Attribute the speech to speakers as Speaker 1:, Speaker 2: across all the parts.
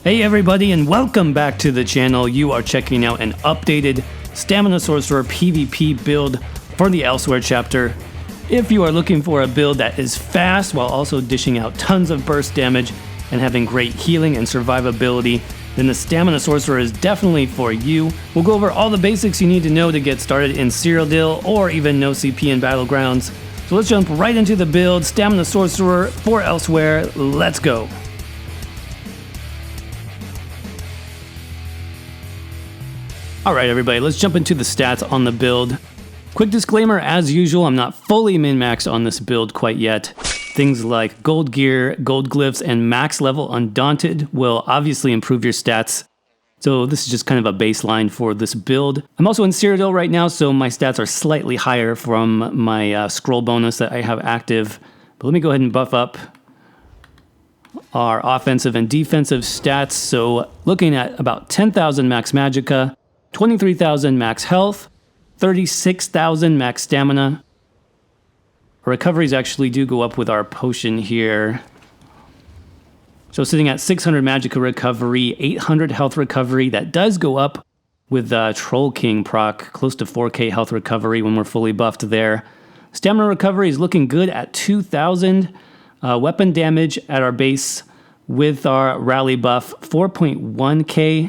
Speaker 1: Hey everybody, and welcome back to the channel. You are checking out an updated Stamina Sorcerer PvP build for the Elsweyr chapter. If you are looking for a build that is fast while also dishing out tons of burst damage and having great healing and survivability, then the Stamina Sorcerer is definitely for you. We'll go over all the basics you need to know to get started in Cyrodiil or even no CP in Battlegrounds. So let's jump right into the build. Stamina Sorcerer for Elsweyr. Let's go. Alright everybody, let's jump into the stats on the build. Quick disclaimer, as usual, I'm not fully min-maxed on this build quite yet. Things like gold gear, gold glyphs, and max level Undaunted will obviously improve your stats. So this is just kind of a baseline for this build. I'm also in Cyrodiil right now, so my stats are slightly higher from my scroll bonus that I have active. But let me go ahead and buff up our offensive and defensive stats. So looking at about 10,000 max magicka, 23,000 max health, 36,000 max stamina. Our recoveries actually do go up with our potion here. So sitting at 600 magicka recovery, 800 health recovery. That does go up with Troll King proc, close to 4k health recovery when we're fully buffed there. Stamina recovery is looking good at 2,000. Weapon damage at our base with our rally buff, 4.1k.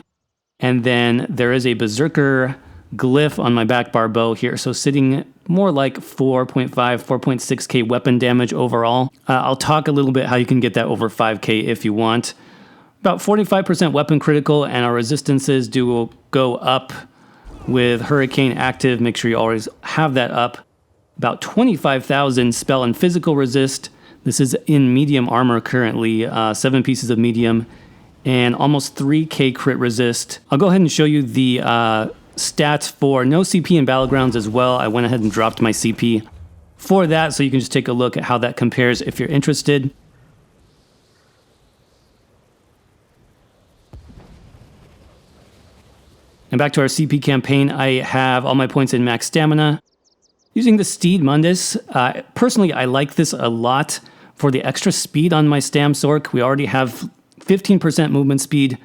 Speaker 1: And then there is a Berserker glyph on my back bar bow here, so sitting more like 4.5, 4.6k weapon damage overall. I'll talk a little bit how you can get that over 5k if you want. About 45% weapon critical, and our resistances do go up with Hurricane active. Make sure you always have that up. About 25,000 spell and physical resist. This is in medium armor currently, 7 pieces of medium. And almost 3k crit resist. I'll go ahead and show you the stats for no CP in Battlegrounds as well. I went ahead and dropped my CP for that, so you can just take a look at how that compares if you're interested. And back to our CP campaign, I have all my points in max stamina. Using the Steed Mundus, personally I like this a lot for the extra speed on my Stam Sorc. We already have 15% movement speed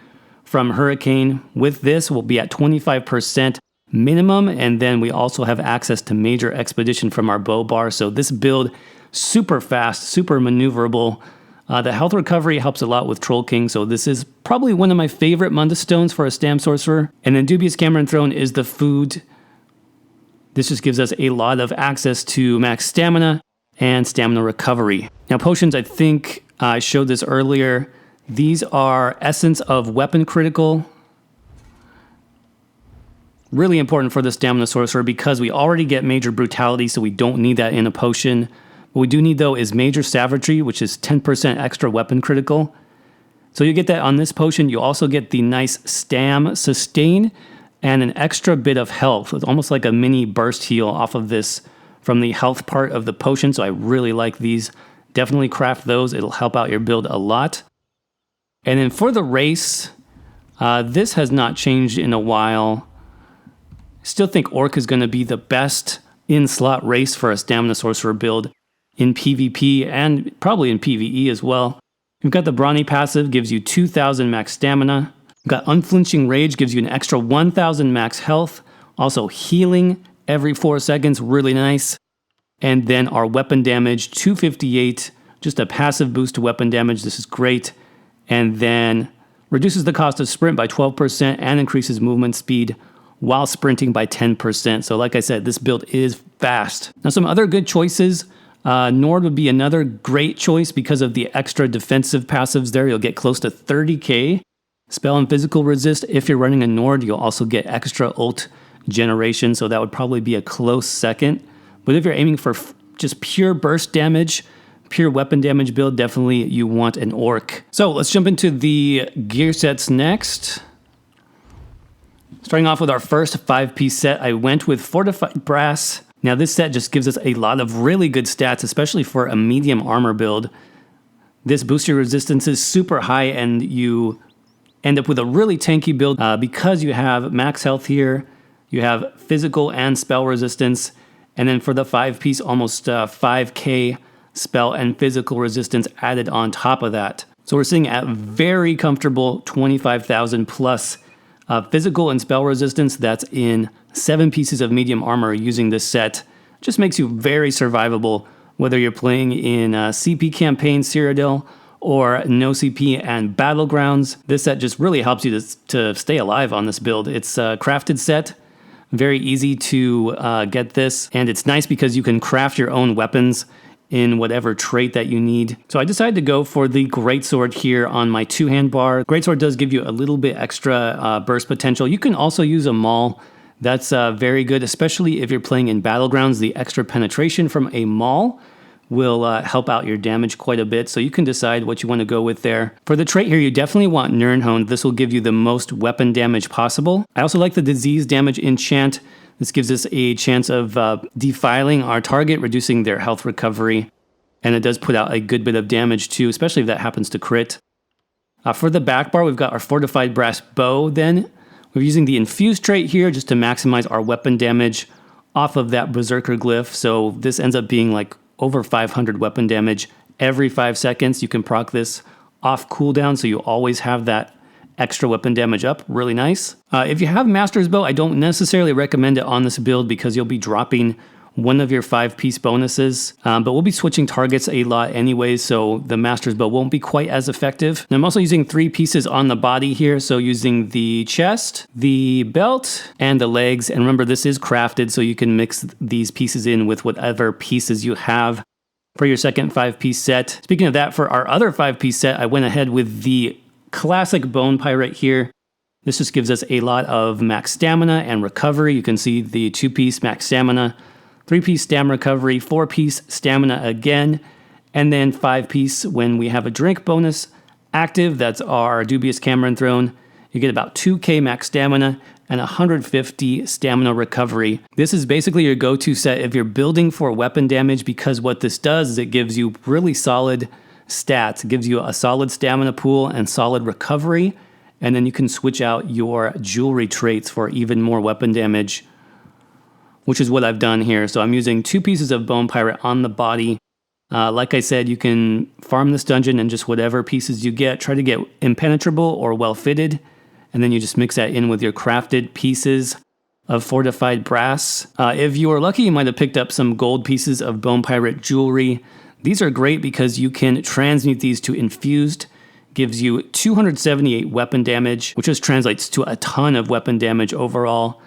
Speaker 1: from Hurricane. With this, we'll be at 25% minimum, and then we also have access to Major Expedition from our bow bar. So this build, super fast, super maneuverable. The health recovery helps a lot with Troll King, so this is probably one of my favorite Mundus stones for a Stam Sorcerer. And then Dubious Cameron Throne is the food. This just gives us a lot of access to max stamina and stamina recovery. Now potions, I think I showed this earlier. These are Essence of Weapon Critical. Really important for the Stamina Sorcerer because we already get Major Brutality, so we don't need that in a potion. What we do need, though, is Major Savagery, which is 10% extra weapon critical. So you get that on this potion. You also get the nice Stam Sustain and an extra bit of health. It's almost like a mini burst heal off of this from the health part of the potion, so I really like these. Definitely craft those. It'll help out your build a lot. And then for the race, this has not changed in a while. Still think Orc is going to be the best in-slot race for a Stamina Sorcerer build in PvP and probably in PvE as well. We've got the Brawny passive, gives you 2,000 max stamina. We've got Unflinching Rage, gives you an extra 1,000 max health. Also healing every 4 seconds, really nice. And then our weapon damage, 258, just a passive boost to weapon damage. This is great. And then reduces the cost of sprint by 12% and increases movement speed while sprinting by 10%. So like I said, this build is fast. Now some other good choices. Nord would be another great choice because of the extra defensive passives there. You'll get close to 30k spell and physical resist. If you're running a Nord, you'll also get extra ult generation. So that would probably be a close second. But if you're aiming for just pure burst damage, pure weapon damage build, definitely you want an Orc. So let's jump into the gear sets next. Starting off with our first 5-piece set, I went with Fortified Brass. Now this set just gives us a lot of really good stats, especially for a medium armor build. This boosts your resistances super high and you end up with a really tanky build because you have max health here, you have physical and spell resistance, and then for the 5-piece, almost 5k spell and physical resistance added on top of that. So we're sitting at very comfortable 25,000 plus physical and spell resistance. That's in 7 pieces of medium armor using this set. Just makes you very survivable, whether you're playing in CP campaign Cyrodiil or no CP and Battlegrounds. This set just really helps you to stay alive on this build. It's a crafted set, very easy to get this, and it's nice because you can craft your own weapons in whatever trait that you need. So I decided to go for the Greatsword here on my 2-hand bar. Greatsword does give you a little bit extra burst potential. You can also use a maul. That's very good, especially if you're playing in Battlegrounds. The extra penetration from a maul will help out your damage quite a bit, so you can decide what you want to go with there. For the trait here, you definitely want Nirnhone. This will give you the most weapon damage possible. I also like the disease damage enchant. This gives us a chance of defiling our target, reducing their health recovery, and it does put out a good bit of damage too, especially if that happens to crit. For the back bar, we've got our Fortified Brass Bow then. We're using the Infused trait here just to maximize our weapon damage off of that Berserker glyph, so this ends up being like over 500 weapon damage every 5 seconds. You can proc this off cooldown, so you always have that extra weapon damage up. Really nice. If you have Master's Bow, I don't necessarily recommend it on this build because you'll be dropping one of your 5-piece bonuses, but we'll be switching targets a lot anyways, so the Master's Bow won't be quite as effective. And I'm also using 3 pieces on the body here, so using the chest, the belt, and the legs. And remember, this is crafted, so you can mix these pieces in with whatever pieces you have for your second 5-piece set. Speaking of that, for our other 5-piece set, I went ahead with the classic Bone Pirate here. This just gives us a lot of max stamina and recovery. You can see the 2-piece max stamina, 3-piece stam recovery, 4-piece stamina again, and then 5-piece when we have a drink bonus active. That's our Dubious Cameron Throne. You get about 2k max stamina and 150 stamina recovery. This is basically your go-to set if you're building for weapon damage, because what this does is it gives you really solid stats. It gives you a solid stamina pool and solid recovery, and then you can switch out your jewelry traits for even more weapon damage, which is what I've done here. So I'm using 2 pieces of Bone Pirate on the body. Like I said, you can farm this dungeon and just whatever pieces you get, try to get impenetrable or well-fitted, and then you just mix that in with your crafted pieces of fortified brass. If you were lucky, you might have picked up some gold pieces of Bone Pirate jewelry. These are great because you can transmute these to infused. Gives you 278 weapon damage, which just translates to a ton of weapon damage overall.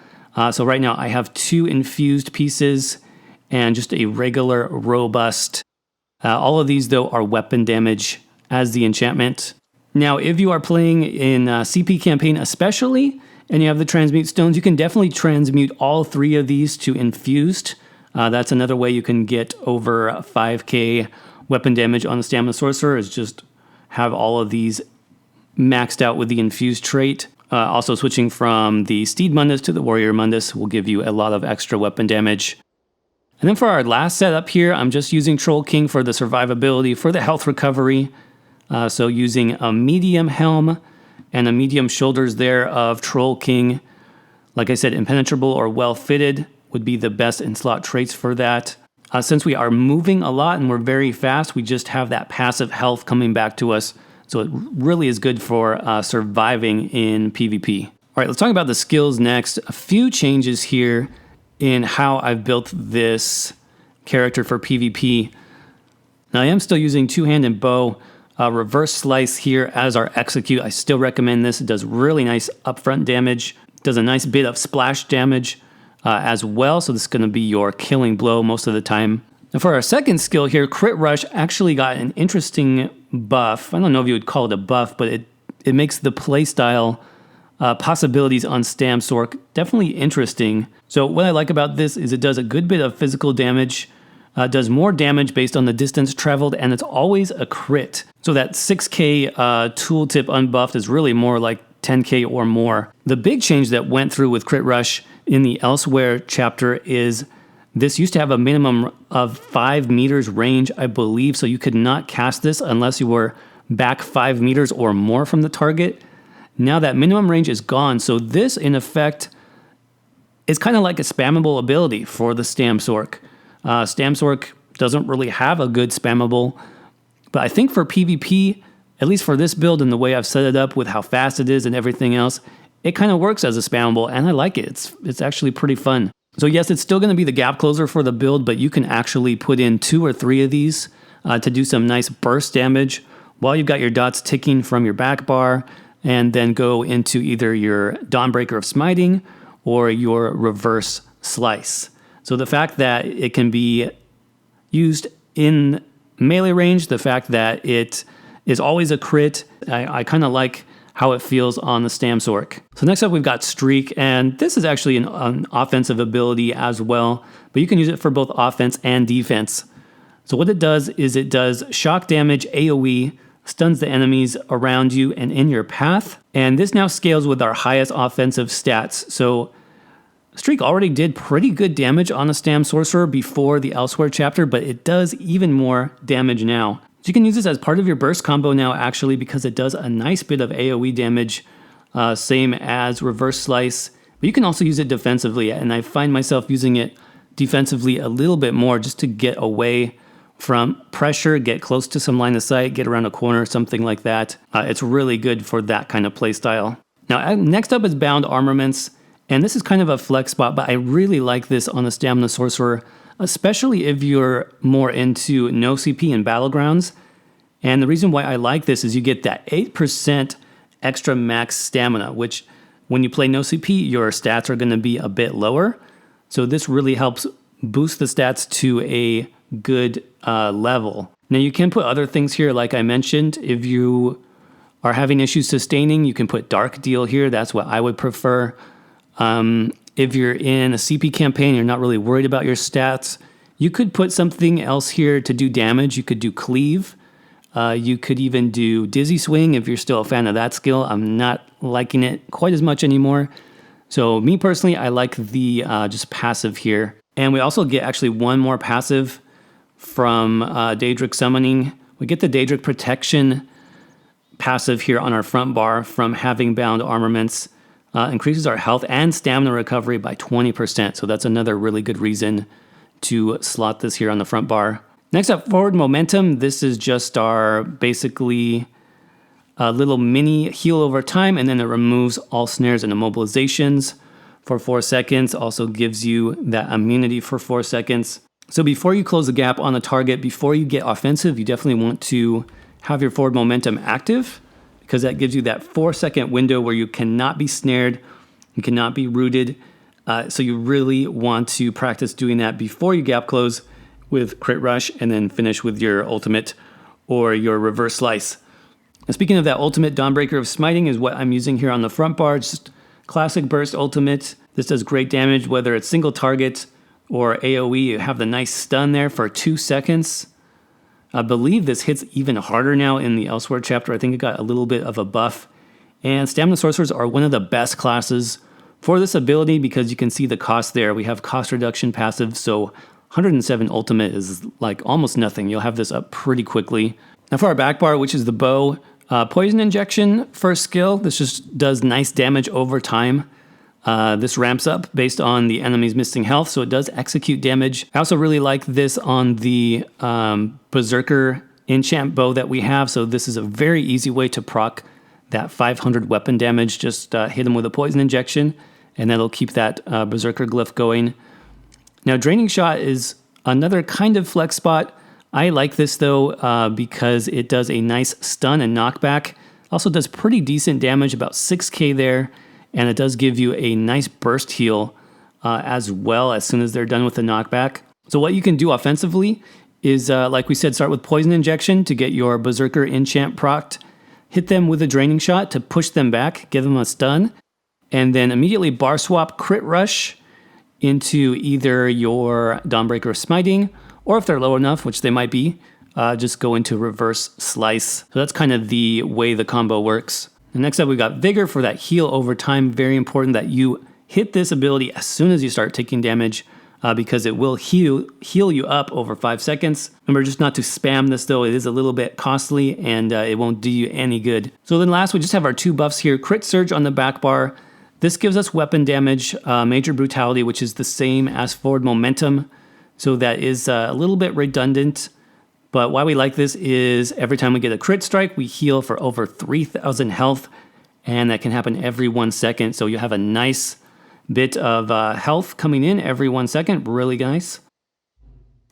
Speaker 1: So right now I have 2 infused pieces and just a regular robust. All of these though are weapon damage as the enchantment. Now if you are playing in CP campaign especially, and you have the transmute stones, you can definitely transmute all 3 of these to infused. That's another way you can get over 5k weapon damage on the Stam Sorcerer, is just have all of these maxed out with the infused trait. Also switching from the Steed Mundus to the Warrior Mundus will give you a lot of extra weapon damage. And then for our last setup here, I'm just using Troll King for the survivability, for the health recovery. So using a medium helm and a medium shoulders there of Troll King. Like I said, impenetrable or well fitted would be the best in slot traits for that. Since we are moving a lot and we're very fast, we just have that passive health coming back to us. So it really is good for surviving in PvP. All right, let's talk about the skills next. A few changes here in how I've built this character for PvP. Now I am still using 2-hand and bow. Reverse slice here as our execute. I still recommend this. It does really nice upfront damage. Does a nice bit of splash damage as well. So this is going to be your killing blow most of the time. And for our second skill here, Crit Rush actually got an interesting buff. I don't know if you would call it a buff, but it makes the playstyle possibilities on Stam Sorc definitely interesting. So what I like about this is it does a good bit of physical damage, does more damage based on the distance traveled, and it's always a crit. So that 6k tooltip unbuffed is really more like 10k or more. The big change that went through with Crit Rush in the Elsweyr chapter is this used to have a minimum of 5 meters range, I believe, so you could not cast this unless you were back 5 meters or more from the target. Now that minimum range is gone, so this, in effect, is kind of like a spammable ability for the Stam Sorc. Stam Sorc doesn't really have a good spammable, but I think for PvP, at least for this build and the way I've set it up with how fast it is and everything else, it kind of works as a spammable, and I like it. It's actually pretty fun. So yes, it's still going to be the gap closer for the build, but you can actually put in 2 or 3 of these to do some nice burst damage while you've got your dots ticking from your back bar, and then go into either your Dawnbreaker of Smiting or your Reverse Slice. So the fact that it can be used in melee range, the fact that it is always a crit, I kind of like how it feels on the Stam Sorc. So next up we've got Streak, and this is actually an offensive ability as well, but you can use it for both offense and defense. So what it does is it does shock damage AoE, stuns the enemies around you and in your path, and this now scales with our highest offensive stats. So Streak already did pretty good damage on the Stam Sorcerer before the Elsweyr chapter, but it does even more damage now. So you can use this as part of your burst combo now, actually, because it does a nice bit of AoE damage, same as Reverse Slice. But you can also use it defensively, and I find myself using it defensively a little bit more just to get away from pressure, get close to some line of sight, get around a corner, something like that. It's really good for that kind of playstyle. Now, next up is Bound Armaments, and this is kind of a flex spot, but I really like this on the Stamina Sorcerer, especially if you're more into no CP and Battlegrounds. And the reason why I like this is you get that 8% extra max stamina, which when you play no CP, your stats are going to be a bit lower. So this really helps boost the stats to a good level. Now you can put other things here, like I mentioned. If you are having issues sustaining, you can put Dark Deal here. That's what I would prefer. If you're in a CP campaign, you're not really worried about your stats, you could put something else here to do damage. You could do Cleave. You could even do Dizzy Swing if you're still a fan of that skill. I'm not liking it quite as much anymore. So me personally, I like the just passive here. And we also get actually one more passive from Daedric Summoning. We get the Daedric Protection passive here on our front bar from having Bound Armaments. Increases our health and stamina recovery by 20%. So that's another really good reason to slot this here on the front bar. Next up, Forward Momentum. This is just our basically a little mini heal over time, and then it removes all snares and immobilizations for 4 seconds. Also gives you that immunity for 4 seconds. So before you close the gap on the target, before you get offensive, you definitely want to have your Forward Momentum active, because that gives you that 4-second window where you cannot be snared, you cannot be rooted. So you really want to practice doing that before you gap close with Crit Rush, and then finish with your ultimate or your Reverse Slice. And speaking of that ultimate, Dawnbreaker of Smiting is what I'm using here on the front bar. Just classic burst ultimate. This does great damage, whether it's single target or AoE. You have the nice stun there for 2 seconds. I believe this hits even harder now in the Elsweyr chapter. I think it got a little bit of a buff. And Stamina Sorcerers are one of the best classes for this ability because you can see the cost there. We have cost reduction passive, so 107 ultimate is like almost nothing. You'll have this up pretty quickly. Now for our back bar, which is the bow, Poison Injection first skill. This just does nice damage over time. This ramps up based on the enemy's missing health, so it does execute damage. I also really like this on the Berserker enchant bow that we have, so this is a very easy way to proc that 500 weapon damage. Just hit him with a Poison Injection, and that'll keep that Berserker glyph going. Now, Draining Shot is another kind of flex spot. I like this, though, because it does a nice stun and knockback. Also does pretty decent damage, about 6k there. And it does give you a nice burst heal as well as soon as they're done with the knockback. So what you can do offensively is, like we said, start with Poison Injection to get your Berserker enchant procced. Hit them with a Draining Shot to push them back, give them a stun. And then immediately bar swap Crit Rush into either your Dawnbreaker of Smiting, or if they're low enough, which they might be, just go into Reverse Slice. So that's kind of the way the combo works. And next up, we've got Vigor for that heal over time. Very important that you hit this ability as soon as you start taking damage, because it will heal you up over 5 seconds. Remember just not to spam this, though. It is a little bit costly, and it won't do you any good. So then last, we just have our 2 buffs here. Crit Surge on the back bar. This gives us weapon damage, Major Brutality, which is the same as Forward Momentum. So that is a little bit redundant, But why we like this is every time we get a crit strike, we heal for over 3,000 health, and that can happen every 1 second. So you have a nice bit of health coming in every 1 second, really nice.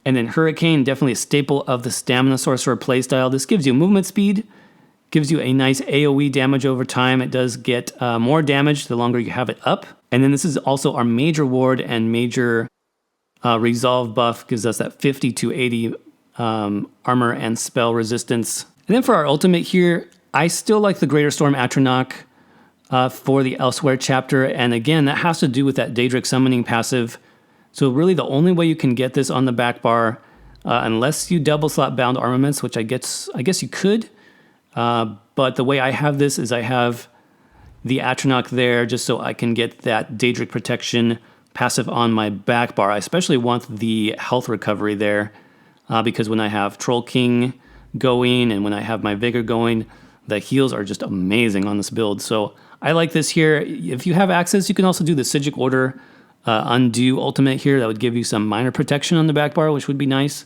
Speaker 1: And then Hurricane, definitely a staple of the Stamina Sorcerer playstyle. This gives you movement speed, gives you a nice AoE damage over time. It does get more damage the longer you have it up. And then this is also our major ward and major resolve buff, gives us that 50 to 80 armor and spell resistance. And then for our ultimate here, I still like the Greater Storm Atronach for the Elsweyr chapter. And again, that has to do with that Daedric summoning passive. So really the only way you can get this on the back bar, unless you double slot bound armaments, which I guess you could. But the way I have this is I have the Atronach there just so I can get that Daedric protection passive on my back bar. I especially want the health recovery there because when I have Troll King going and when I have my Vigor going, the heals are just amazing on this build. So I like this here. If you have access, you can also do the Psijic Order Undo Ultimate here. That would give you some minor protection on the back bar, which would be nice.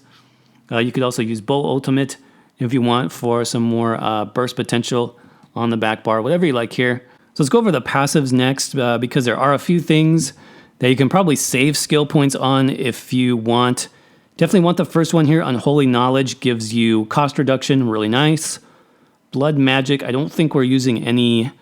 Speaker 1: You could also use Bow Ultimate if you want for some more burst potential on the back bar, whatever you like here. So let's go over the passives next because there are a few things that you can probably save skill points on if you want. Definitely want the first one here. Unholy Knowledge gives you cost reduction, really nice. Blood Magic, I don't think we're using any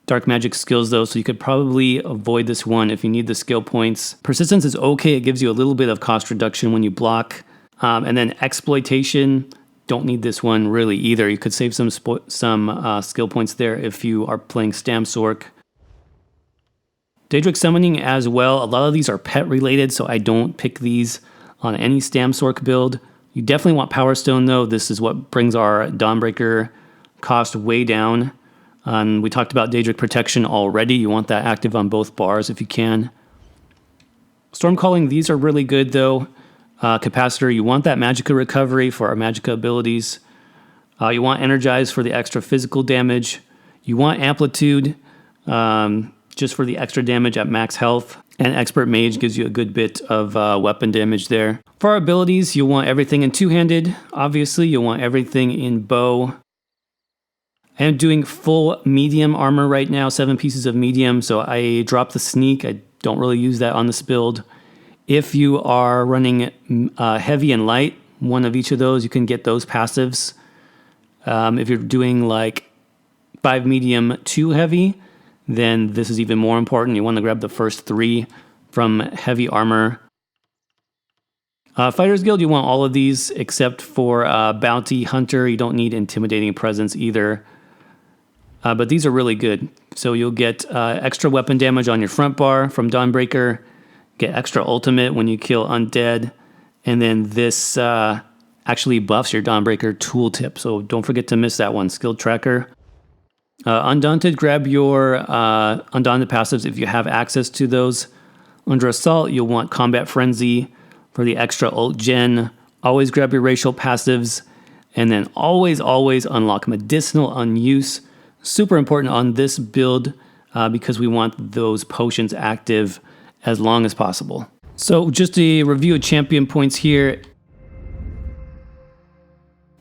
Speaker 1: dark magic skills though, so you could probably avoid this one if you need the skill points. Persistence is okay, it gives you a little bit of cost reduction when you block. And then Exploitation, don't need this one really either. You could save some skill points there if you are playing Stam Sorc. Daedric Summoning as well, a lot of these are pet related, so I don't pick these on any Stam Sorc build. You definitely want Power Stone though. This is what brings our Dawnbreaker cost way down. We talked about Daedric Protection already. You want that active on both bars if you can. Stormcalling, these are really good though. Capacitor, you want that Magicka recovery for our Magicka abilities. You want Energize for the extra physical damage. You want Amplitude just for the extra damage at max health. And Expert Mage gives you a good bit of weapon damage there. For our abilities, you want everything in two-handed. Obviously, you want everything in bow. I am doing full medium armor right now, 7 pieces of medium, so I dropped the sneak. I don't really use that on this build. If you are running heavy and light, one of each of those, you can get those passives. If you're doing like 5 medium, 2 heavy, then this is even more important. You want to grab the first 3 from heavy armor. Fighters Guild, you want all of these except for Bounty Hunter. You don't need Intimidating Presence either. But these are really good. So you'll get extra weapon damage on your front bar from Dawnbreaker, get extra ultimate when you kill undead, and then this actually buffs your Dawnbreaker tooltip. So don't forget to miss that one, Skill Tracker. Undaunted, grab your Undaunted passives if you have access to those. Under Assault, you'll want Combat Frenzy for the extra ult gen. Always grab your racial passives, and then always unlock Medicinal Unuse. Super important on this build because we want those potions active as long as possible. So just a review of champion points here.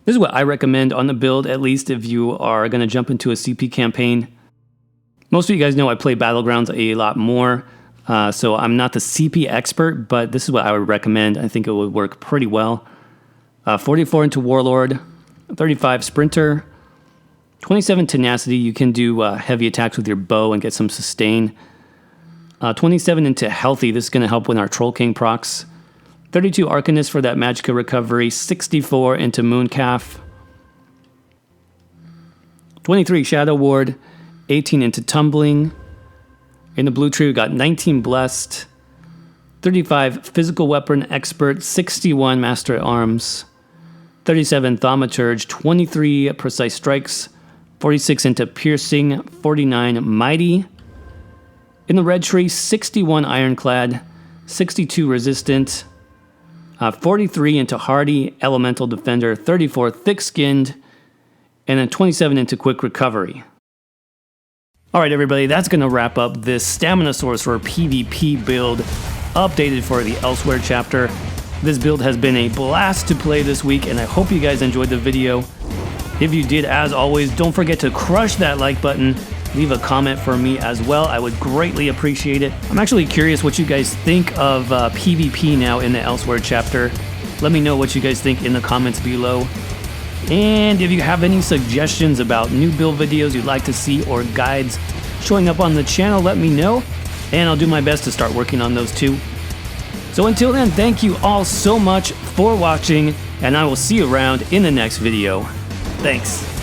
Speaker 1: This is what I recommend on the build, at least if you are going to jump into a CP campaign. Most of you guys know I play Battlegrounds a lot more, so I'm not the CP expert, but this is what I would recommend. I think it would work pretty well. 44 into Warlord, 35 Sprinter, 27 Tenacity. You can do heavy attacks with your bow and get some sustain. 27 into Healthy. This is going to help with our Troll King procs. 32 Arcanist for that Magicka recovery. 64 into Mooncalf. 23 Shadow Ward. 18 into Tumbling. In the blue tree, we got 19 Blessed. 35 Physical Weapon Expert. 61 Master at Arms. 37 Thaumaturge. 23 Precise Strikes. 46 into Piercing, 49 Mighty. In the red tree, 61 Ironclad, 62 Resistant, 43 into Hardy, Elemental Defender, 34 Thick-Skinned, and then 27 into Quick Recovery. Alright everybody, that's going to wrap up this Stamina Sorcerer PvP build updated for the Elsweyr chapter. This build has been a blast to play this week, and I hope you guys enjoyed the video. If you did, as always, don't forget to crush that like button. Leave a comment for me as well. I would greatly appreciate it. I'm actually curious what you guys think of PvP now in the Elsweyr chapter. Let me know what you guys think in the comments below. And if you have any suggestions about new build videos you'd like to see or guides showing up on the channel, let me know, and I'll do my best to start working on those too. So until then, thank you all so much for watching, and I will see you around in the next video. Thanks.